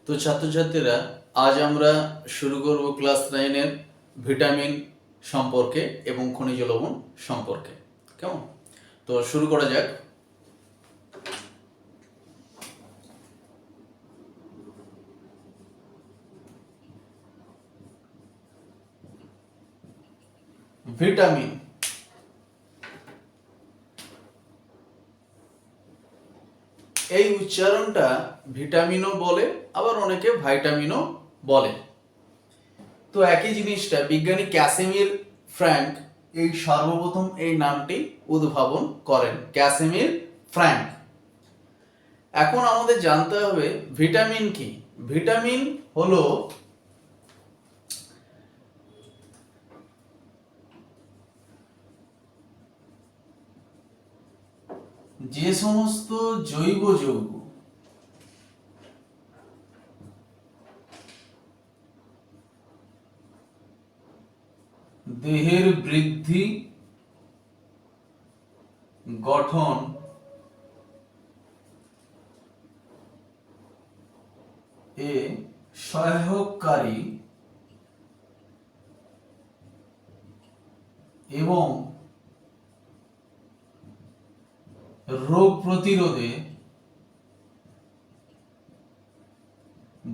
তো ছাত্রছাত্রীরা, আজ আমরা শুরু করব ক্লাস 9-এর ভিটামিন সম্পর্কে এবং খনিজ লবণ সম্পর্কে। কেমন? তো শুরু করা যাক। ভিটামিন এই উচ্চারণটা ভিটামিনও বলে, আবার অনেকে ভাইটামিনও বলে। তো একই জিনিসটা বিজ্ঞানী ক্যাসিমির ফ্র্যাঙ্ক এই সর্বপ্রথম এই নামটি উদ্ভাবন করেন, ক্যাসিমির ফ্র্যাঙ্ক। এখন আমাদের জানতে হবে ভিটামিন কি। ভিটামিন হলো যে সমস্ত জৈব যৌগ দেহের বৃদ্ধি, গঠন এ সহায়ককারী এবং রোগ প্রতিরোধে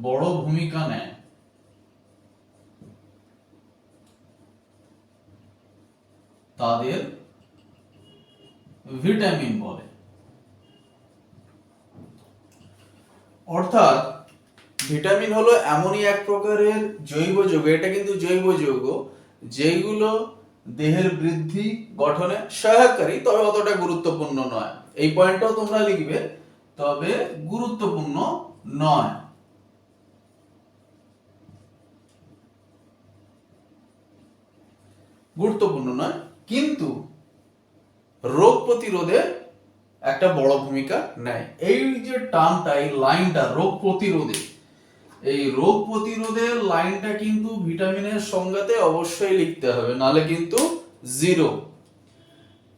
বড় ভূমিকা নেয় তাদের ভিটামিন বলে। অর্থাৎ ভিটামিন হলো এমনই এক প্রকারের জৈব যৌগ, এটা কিন্তু জৈব যৌগ, যেগুলো দেহের বৃদ্ধি গঠনে সহায়কারী, তবে অতটা গুরুত্বপূর্ণ নয়। এই পয়েন্টটাও তোমরা লিখবে, তবে গুরুত্বপূর্ণ নয়। গুরুত্বপূর্ণ নয়, কিন্তু রোগ প্রতিরোধে একটা বড় ভূমিকা নেয়। এই যে টার্মটা, এই লাইনটা রোগ প্রতিরোধে, এই রোগ প্রতিরোধের লাইনটা কিন্তু ভিটামিনের সংজ্ঞাতে অবশ্যই লিখতে হবে, নালে কিন্তু জিরো।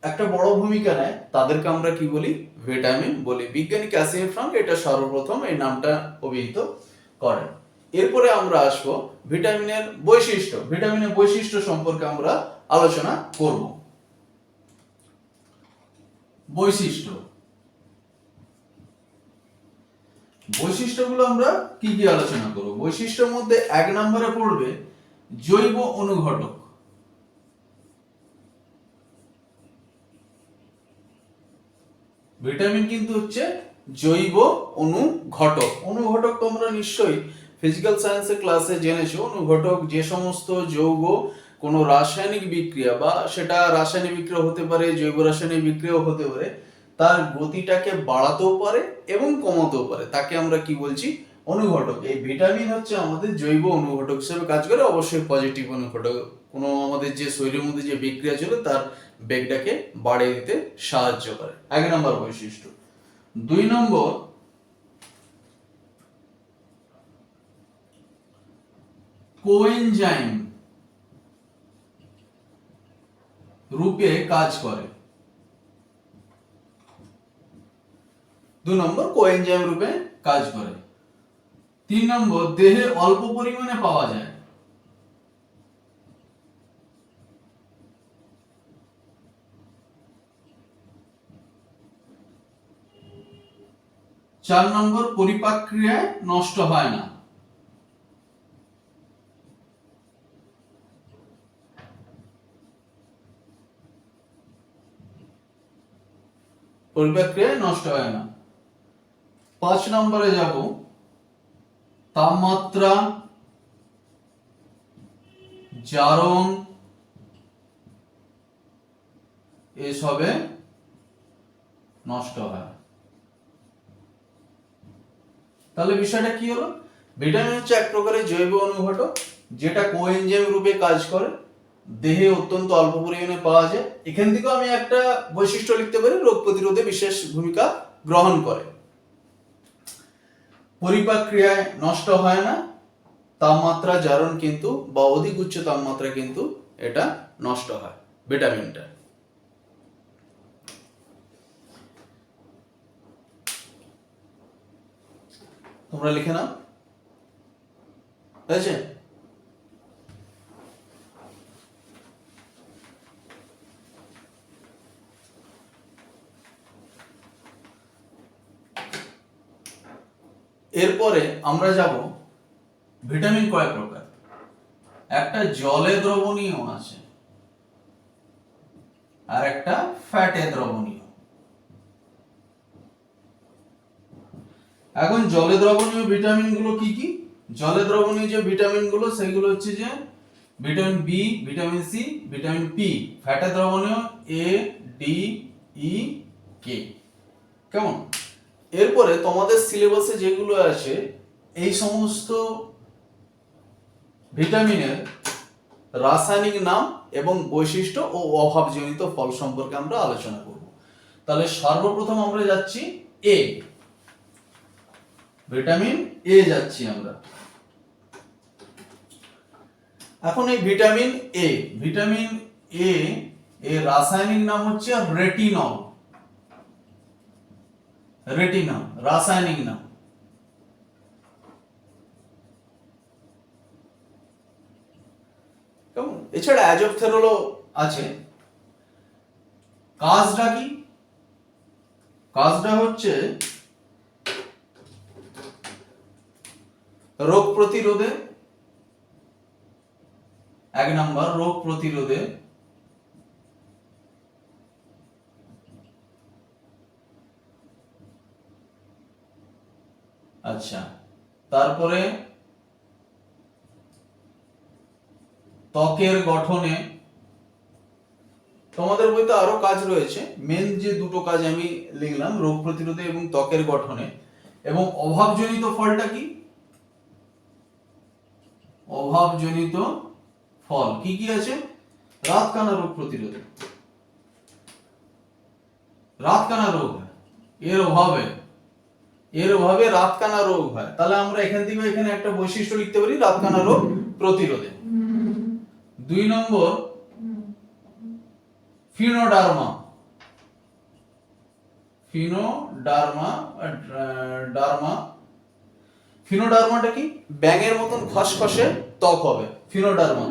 একটা বড় ভূমিকা নেয়, তাদেরকে আমরা কি বলি? ভিটামিন বলি। বিজ্ঞানী ক্যাসিমির ফ্র্যাঙ্ক এটা সর্বপ্রথম এই নামটা অভিহিত করেন। এরপরে আমরা আসবো ভিটামিনের বৈশিষ্ট্য। ভিটামিনের বৈশিষ্ট্য সম্পর্কে আমরা আলোচনা করব। বৈশিষ্ট্য, বৈশিষ্ট্যগুলো আমরা কি কি আলোচনা করব? বৈশিষ্ট্যের মধ্যে 1 নম্বরে পড়বে জৈব অনুঘটক। ভিটামিন কিন্তু হচ্ছে জৈব অনুঘটক। অনুঘটক তোমরা নিশ্চয়ই ফিজিক্যাল সায়েন্সের ক্লাসে জেনেছো। অনুঘটক যে সমস্ত যৌগ কোনো রাসায়নিক বিক্রিয়া, বা সেটা রাসায়নিক বিক্রিয়া হতে পারে, জৈব রাসায়নিক বিক্রিয়াও হতে পারে, তার গতিটাকে বাড়াতেও পারে এবং কমাতেও পারে, তাকে আমরা কি বলছি? অনুঘটক। এই ভিটামিন হচ্ছে আমাদের জৈব অনুঘটক হিসেবে কাজ করে, অবশ্যই পজিটিভ অনুঘটক। কোনো আমাদের যে শরীরের মধ্যে যে বিক্রিয়া চলে তার বেগটাকে বাড়িয়ে দিতে সাহায্য করে। 1 নম্বর বৈশিষ্ট্য। 2 নম্বর, কোএনজাইম রূপে কাজ করে। 2 নম্বর, কোএনজাইম রূপে কাজ করে। 3 নম্বর, দেহে অল্প পরিমাণে পাওয়া যায়। 4 নম্বর, পরিপাক ক্রিয়ায় নষ্ট হয় না। পরিপাক ক্রিয়ায় নষ্ট হয় না। 5 নম্বরে যাব, তাপমাত্রা, জারণ এসবে নষ্ট হয়। তাহলে বিষয়টা কি হলো? ভিটামিন হচ্ছে এক প্রকারের জৈব অনুঘটক, যেটা কোএনজাইম রূপে কাজ করে, দেহে অত্যন্ত অল্প পরিমাণে পাওয়া যায়। এখান থেকেও আমি একটা বৈশিষ্ট্য লিখতে পারি, রোগ প্রতিরোধে বিশেষ ভূমিকা গ্রহণ করে। পরিপাক ক্রিয়ায় নষ্ট হয় না, তাপমাত্রা জারণ কিন্তু বা অধিক উচ্চ তাপমাত্রা কিন্তু এটা নষ্ট হয় ভিটামিনটা। তোমরা লিখে নাও। আছে। এরপরে আমরা যাব ভিটামিন কয় প্রকার। একটা জলে দ্রবণীয় আছে আর একটা ফ্যাটে দ্রবণীয়। এখন জলে দ্রবণীয় ভিটামিন গুলো কি কি? জলে দ্রবণীয় যে ভিটামিন গুলো সেগুলো হচ্ছে যে vitamin B, vitamin C, vitamin P. ফ্যাটে দ্রবণীয় এ, ডি, ই, কে। কেমন? এরপরে তোমাদের সিলেবাসে যেগুলো আছে এই সমস্ত ভিটামিনের রাসায়নিক নাম এবং বৈশিষ্ট্য ও অভাবজনিত ফল সম্পর্কে আমরা আলোচনা করব। তাহলে সর্বপ্রথম আমরা যাচ্ছি এ, ভিটামিন এ যাচ্ছি আমরা। এখন এই ভিটামিন এ, ভিটামিন এ এর রাসায়নিক নাম হচ্ছে রেটিনল। রেটিনল রাসায়নিক নাম। কেমন? এছাড়া অ্যাজোথেরলও আছে। কাজটা কি? কাজটা হচ্ছে রোগ প্রতিরোধে। এক নাম্বার রোগ প্রতিরোধে। আচ্ছা, তারপরে ত্বকের গঠনে। তোমাদের বইতে আরো কাজ রয়েছে, মেন যে দুটো কাজ আমি লিখলাম রোগ প্রতিরোধে এবং ত্বকের গঠনে। এবং অভাবজনিত ফলটা কি? অভাবজনিত ফল কি কি আছে? রাতকানা রোগ প্রতিরোধে। রাতকানা রোগ হয় এর অভাবে রাতকানা রোগ হয়। তাহলে আমরা এখান থেকে এখানে একটা বৈশিষ্ট্য লিখতে পারি রাতকানা রোগ প্রতিরোধে। 2 নম্বর ফিনোডার্মা। ফিনোডার্মাটা কি? ব্যাঙের মতন খসখসে ত্বক হবে ফিনোডার্মা।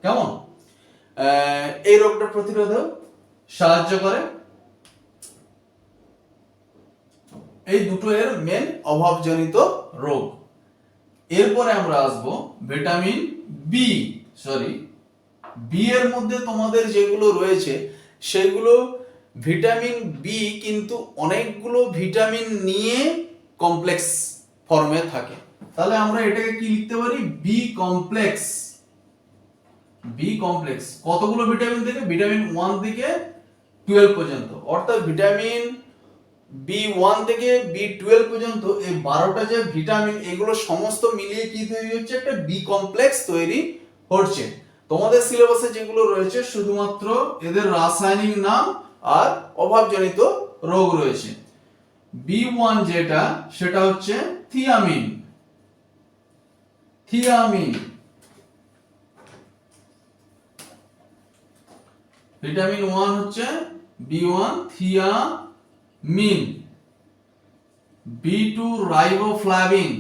কেমন? এই রোগটা প্রতিরোধেও সাহায্য করে। এই দুটো এর মেন অভাবজনিত রোগ। এরপরে আমরা আসব ভিটামিন বি। বি এর মধ্যে তোমাদের যেগুলো রয়েছে সেগুলো ভিটামিন বি কিন্তু অনেকগুলো ভিটামিন নিয়ে কমপ্লেক্স ফর্মে থাকে। তাহলে আমরা এটাকে কি লিখতে পারি? B complex. বি কমপ্লেক্স কতগুলো ভিটামিন থেকে? ভিটামিন 1 থেকে 12 পর্যন্ত। অর্থাৎ ভিটামিন B1 থেকে B12 পর্যন্ত এই 12টা যে ভিটামিন, এগুলো সমস্ত মিলিয়ে কি তৈরি হচ্ছে? একটা বি কমপ্লেক্স তৈরি হচ্ছে। তোমাদের সিলেবাসে যেগুলো রয়েছে শুধুমাত্র এদের রাসায়নিক নাম আর অভাবজনিত রোগ রয়েছে। B1 যেটা সেটা হচ্ছে থিয়ামিন। ভিটামিন 1 হচ্ছে B1 থিয়ামিন। B2 riboflavin.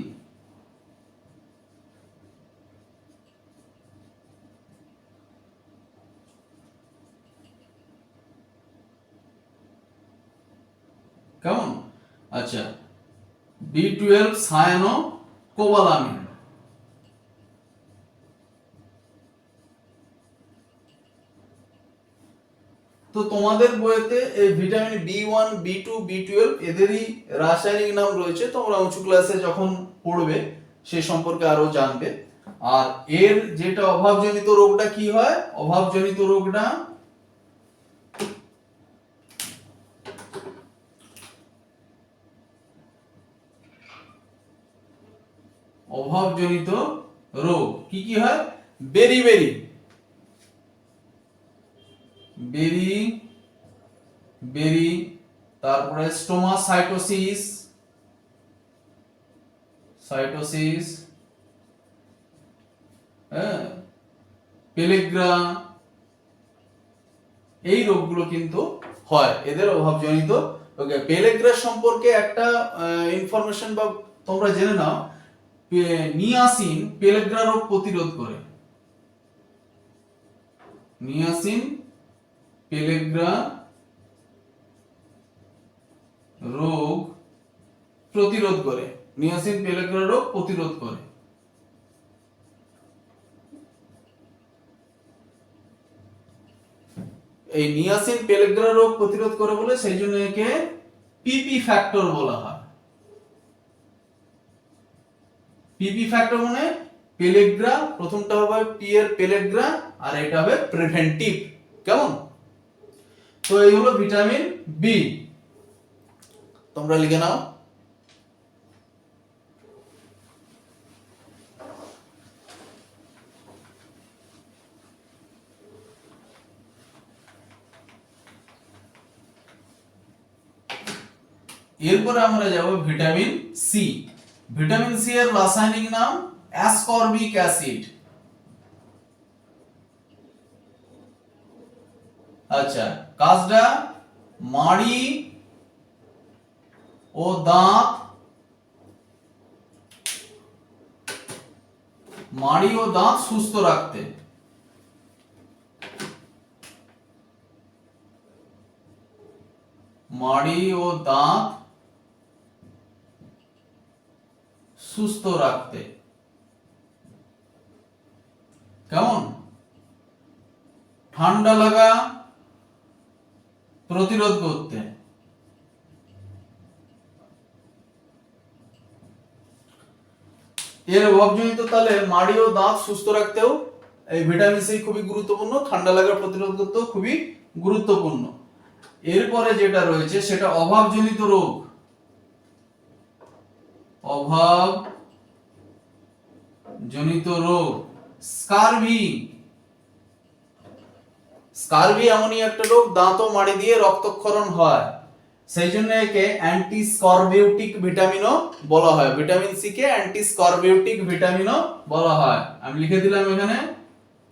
কেমন? আচ্ছা, B12 সায়ানোকোবালামিন। তো তোমাদের বইতে এই ভিটামিন B1, B2, B12 এদেরই রাসায়নিক নাম রয়েছে। তোমরা উঁচু ক্লাসে যখন পড়বে সে সম্পর্কে আরো জানবে। আর এর যেটা অভাবজনিত রোগটা কি হয়? অভাবজনিত রোগটা অভাবজনিত রোগ কি কি হয়? বেরি, তারপরে স্টোমাসাইটোসিস, পেলেগ্রা, এই রোগগুলো কিন্তু হয় এদের অভাবজনিত রোগে। পেলেগ্রা সম্পর্কে একটা ইনফরমেশন বা তোমরা জেনে নাও। নিয়াসিন পেলেগ্রা রোগ প্রতিরোধ করে। নিয়াসিন পেলেগ্রা রোগ প্রতিরোধ করে। নিয়াসিন পেলেগ্রা রোগ প্রতিরোধ করে। এই নিয়াসিন পেলেগ্রা রোগ প্রতিরোধ করে বলে সেই জন্য একে পিপি ফ্যাক্টর বলা হয়। পিপি ফ্যাক্টর মানে পেলেগ্রা, প্রথমটা হবে পি এর পেলেগ্রা আর এটা হবে প্রিভেন্টিভ। কেমন? তো এই হলো ভিটামিন বি, তোমরা লিখে নাও। এরপরে আমরা যাব ভিটামিন সি। ভিটামিন সি এর রাসায়নিক নাম অ্যাসকর্বিক অ্যাসিড। আচ্ছা, কাজটা মাড়ি ও দাঁত, মাড়ি ও দাঁত সুস্থ রাখতে। মাড়ি ও দাঁত সুস্থ রাখতে। কেমন? ঠান্ডা লাগা প্রতিরোধ করতে। এর অভাবজনিত তাহলে মাড়ি ও দাঁত সুস্থ রাখতেও এই ভিটামিন সি খুবই গুরুত্বপূর্ণ, ঠান্ডা লাগা প্রতিরোধ করতেও খুবই গুরুত্বপূর্ণ। এরপরে যেটা রয়েছে সেটা অভাবজনিত রোগ। অভাবজনিত রোগ, স্কারভি। স্কারভি এমনই একটা রোগ, দাঁত ও মাড়ি দিয়ে রক্তক্ষরণ হয়, সেই জন্য একে অ্যান্টি স্করবিউটিক ভিটামিনও বলা হয়। ভিটামিন সি কে অ্যান্টি স্করবিউটিক ভিটামিনও বলা হয়। আমি লিখে দিলাম এখানে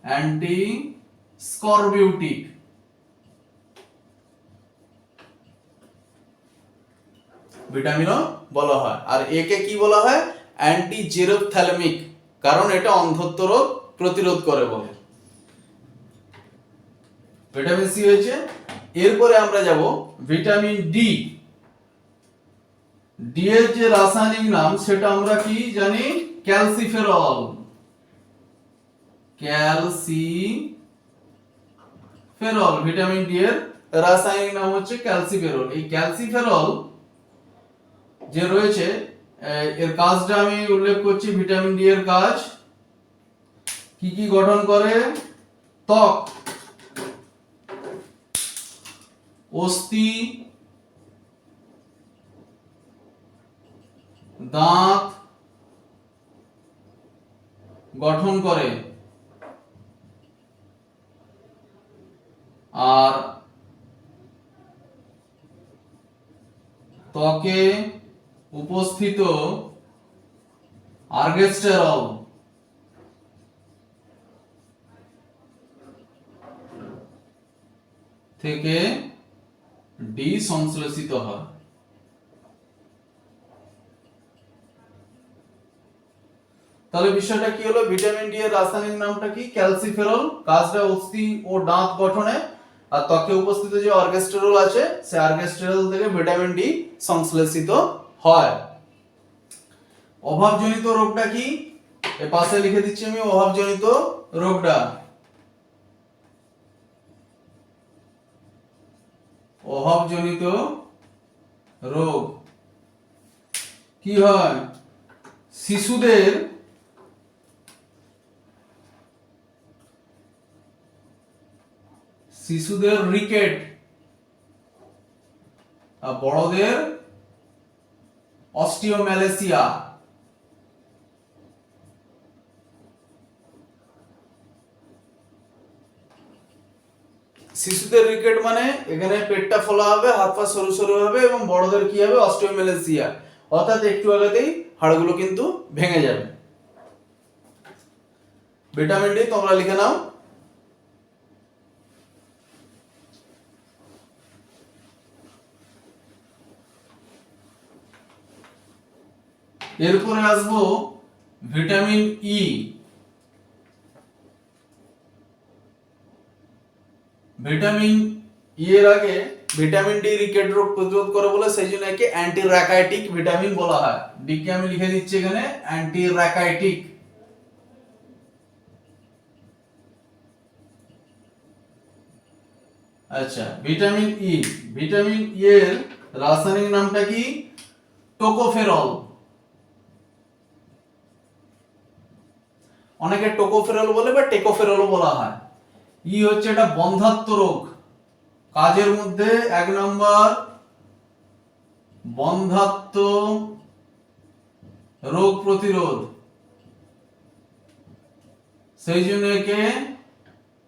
অ্যান্টি স্করবিউটিক। ভিটামিনও বলা হয়। আর একে কি বলা হয়? অ্যান্টি জেরোথ্যালামিক, কারণ এটা অন্ধত্ব রোগ প্রতিরোধ করে বলে। ভিটামিন সি হয়েছে। এরপরে আমরা যাব ভিটামিন ডি। ডি এর যে রাসায়নিক নাম সেটা আমরা কি জানি? ক্যালসিফেরল। ক্যালসিফেরল, ভিটামিন ডি এর রাসায়নিক নাম হচ্ছে ক্যালসিফেরল। এই ক্যালসিফেরল যে রয়েছে এর কাজটা আমি উল্লেখ করছি। ভিটামিন ডি এর কাজ কি কি গঠন করে? ত্বক, অস্থি, দাঁত গঠন করে, আর ত্বকে উপস্থিত আর্গেস্টেরল থেকে ডি সংশ্লেষিত হয়। তাহলে বিষয়টা কি হলো? ভিটামিন ডি এর রাসায়নিক নামটা কি? ক্যালসিফেরল। কাজটা অস্থি ও দাঁত গঠনে, আর ত্বকে উপস্থিত যে অর্গেস্টেরল আছে সেই অর্গেস্টেরল থেকে ভিটামিন ডি সংশ্লেষিত হয়। অভাবজনিত রোগটা কি? এর পাশে লিখে দিচ্ছি আমি অভাবজনিত রোগটা। অভাবজনিত রোগ কি হয়? শিশুদের রিকেট আর বড়দের অস্টিওম্যালেসিয়া। শিশুদের রিকেট মানে এখানে পেটটা ফোলা হবে, হাত পা সরু সরু হবে, এবং বড়দের কি হবে? অস্টিওম্যালেসিয়া, অর্থাৎ একটু আগেতেই হাড়গুলো কিন্তু ভেঙে যাবে। ভিটামিন ডি তোমরা লিখে নাও। এরপরে আসবো ভিটামিন ই, ভিটামিন ই এর আগে ভিটামিন ডি রিকেট রোগ প্রতিরোধ করে বলে সেই জন্য একে অ্যান্টি র্যাকাইটিক ভিটামিন বলা হয়। ডি কে আমি লিখে দিচ্ছি এখানে অ্যান্টি র্যাকাইটিক। আচ্ছা, ভিটামিন ই, ভিটামিন ই এর রাসায়নিক নামটা কি? টোকোফেরল। অনেকে টোকোফেরল বলে বা টেকোফেরল বলা হয়। ই হচ্ছে এটা বন্ধ্যাত্ব রোগ, কাজের মধ্যে 1 নম্বর বন্ধ্যাত্ব রোগ প্রতিরোধ, সেই জন্য একে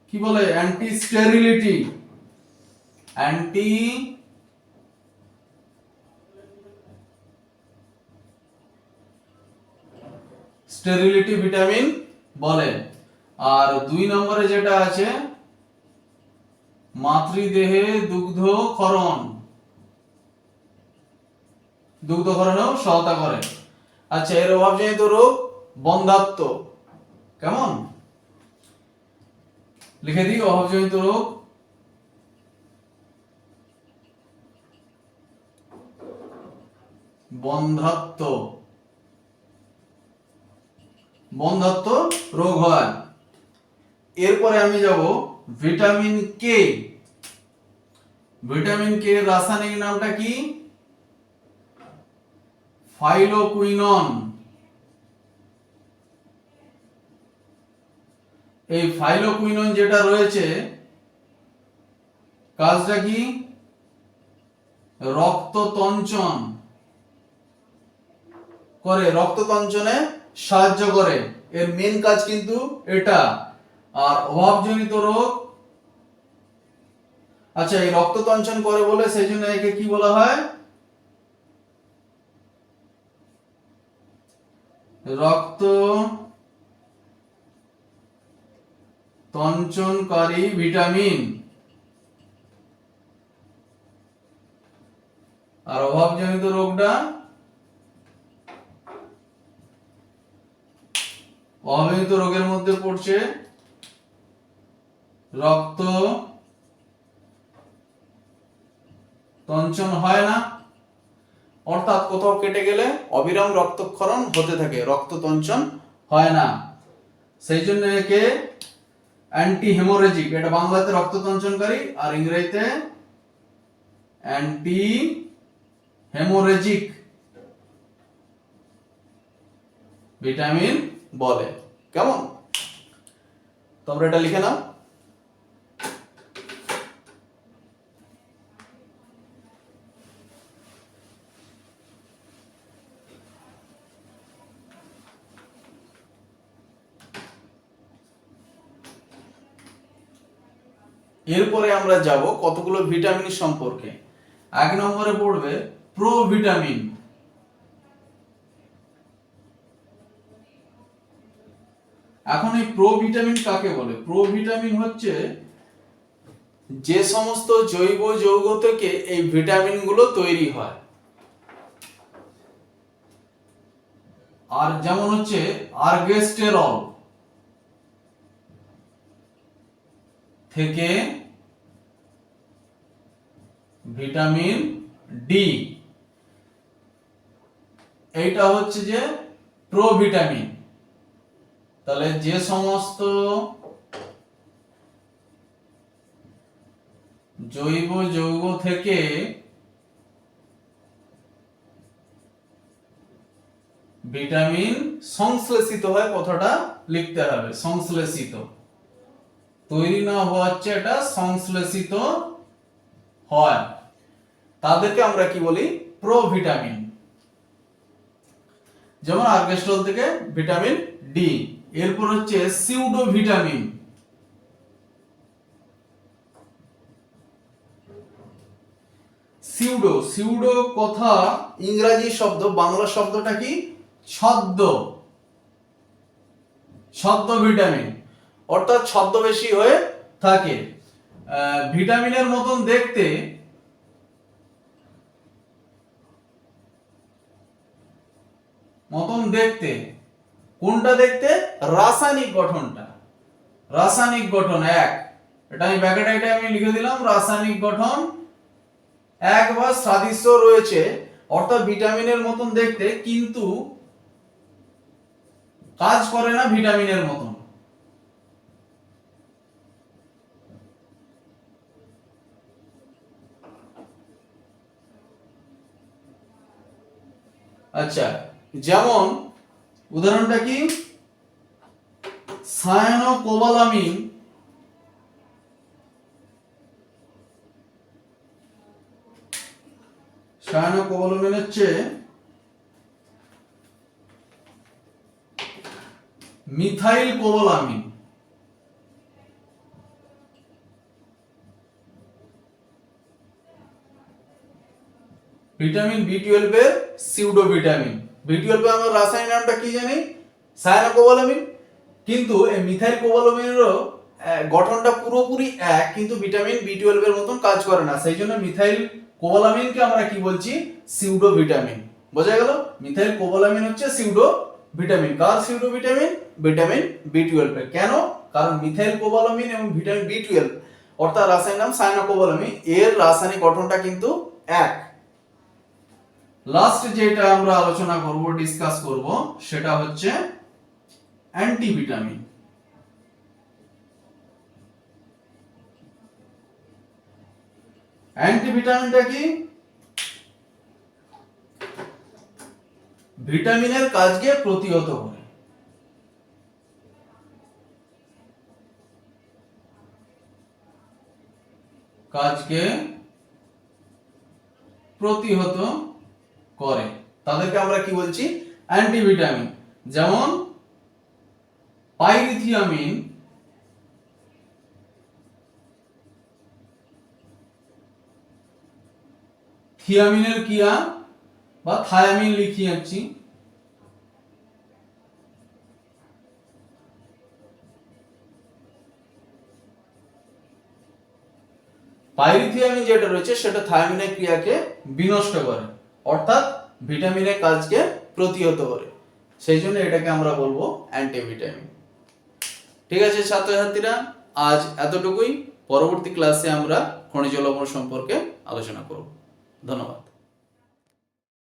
কি বলে? Anti sterility, anti sterility vitamin বলে। আর 2 নম্বরে যেটা আছে মাতৃদেহে দুগ্ধক্ষরণ, দুগ্ধক্ষরণেও সহায়তা করে। আচ্ছা, এর অভাবজনিত রোগ বন্ধ্যাত্ব। কেমন লিখে দিই? অভাবজনিত রোগ বন্ধ্যাত্ব, বন্ধ্যাত্ব রোগ হয়। এরপরে আমি যাব ভিটামিন কে। ভিটামিন কে এর রাসায়নিক নামটা কি? ফাইলোকুইনন। এই ফাইলোকুইনন যেটা রয়েছে কাজটা কি? রক্ততঞ্চন করে, রক্ততঞ্চনে সাহায্য করে, এর মেন কাজ কিন্তু এটা। আর অভাবজনিত রোগ, আচ্ছা এই রক্ততঞ্চন করে বলে সেই জন্য একে কি বলা হয়? রক্ত তঞ্চনকারী ভিটামিন। আর অভাবজনিত রোগটা, অভাবজনিত রোগের মধ্যে পড়ছে রক্ত তঞ্চন হয় না, অর্থাৎ কোথাও কেটে গেলে অবিরাম রক্তক্ষরণ হতে থাকে, রক্ত তঞ্চন হয় না, সেই জন্য একে অ্যান্টি হেমোরেজিক, এটা বাংলাতে রক্ত তঞ্চনকারী আর ইংরেজিতে অ্যান্টি হেমোরেজিক ভিটামিন বলে। কেমন? তোমরা এটা লিখে নাও। এরপরে আমরা যাব কতগুলো ভিটামিন সম্পর্কে। 1 নম্বরে পড়বে প্রোভিটামিন। এখন এই প্রোভিটামিন কাকে বলে? প্রোভিটামিন হচ্ছে যে সমস্ত জৈব যৌগ থেকে এই ভিটামিনগুলো তৈরি হয়। আর যেমন হচ্ছে আর্গেস্টেরল থেকে ভিটামিন ডি, এইটা হচ্ছে যে প্রোভিটামিন। তাহলে যে সমস্ত জৈব যৌগ থেকে ভিটামিন সংশ্লেষিত হয়, কথাটা লিখতে হবে, সংশ্লেষিত, তৈরি না হচ্ছে, এটা সংশ্লেষিত হয়, তাদেরকে আমরা কি বলি? প্রোভিটামিন। যেমন আর্গেস্টল থেকে ভিটামিন ডি। এরপর হচ্ছে সিউডো ভিটামিন। সিউডো, সিউডো কথা ইংরেজি শব্দ, বাংলা শব্দটা কি? ছদ্ম, ছদ্ম ভিটামিন, অর্থাৎ ছদ্মবেশী হয়ে থাকে, ভিটামিনের মতন দেখতে, কোনটা দেখতে? রাসায়নিক গঠনটা। রাসায়নিক গঠন 1, এটা আমি ব্র্যাকেটে আমি লিখে দিলাম, রাসায়নিক গঠন 1 বা সাদৃশ্য রয়েছে, অর্থাৎ ভিটামিনের মতন দেখতে কিন্তু কাজ করে না ভিটামিনের মতন। আচ্ছা, যেমন উদাহরণটা কি? সায়ানোকোবালামিন হচ্ছে মিথাইল কোবালামিন। ভিটামিন বি12 এর সিউডো ভিটামিন। বি12 এর আমরা রাসায়নিক নামটা কি জানি? সায়ানোকোবালামিন। কিন্তু এই মিথাইল কোবালামিনেরও গঠনটা পুরোপুরি এক, কিন্তু ভিটামিন বি12 এর মতন কাজ করে না। সেই জন্য মিথাইল কোবালামিনকে আমরা কি বলছি? Pseudo vitamin. বোঝা গেল? মিথাইল কোবালামিন হচ্ছে সিউডো ভিটামিন। কার সিউডো ভিটামিন? ভিটামিন বি12 এর। কেন? কারণ মিথাইল কোবালামিন এবং ভিটামিন বি12 অর্থাৎ রাসায়নিক নাম সায়ানোকোবালামিন, এর রাসায়নিক গঠনটা কিন্তু এক। লাস্ট যেটা আমরা আলোচনা করব, ডিসকাস করব, সেটা হচ্ছে অ্যান্টিভিটামিন। অ্যান্টিভিটামিনটা কি? ভিটামিনের কাজকে প্রতিহত করে। কাজকে প্রতিহত করে, তাদেরকে আমরা কি বলছি? অ্যান্টিভিটামিন। যেমন পাইরিথিয়ামিন, থিয়ামিনের কিয়া বা থায়ামিন লিখি যাচ্ছি, পাইরিথিয়ামিন যেটা রয়েছে সেটা থায়ামিনের ক্রিয়াকে বিনষ্ট করে, অর্থাৎ ভিটামিনের কাজকে প্রতিহত করে। সেই জন্য এটাকে আমরা বলবো অ্যান্টিভিটামিন। ঠিক আছে ছাত্রছাত্রীরা, আজ এতটুকুই। পরবর্তী ক্লাসে আমরা খনিজ লবণ সম্পর্কে আলোচনা করব। ধন্যবাদ।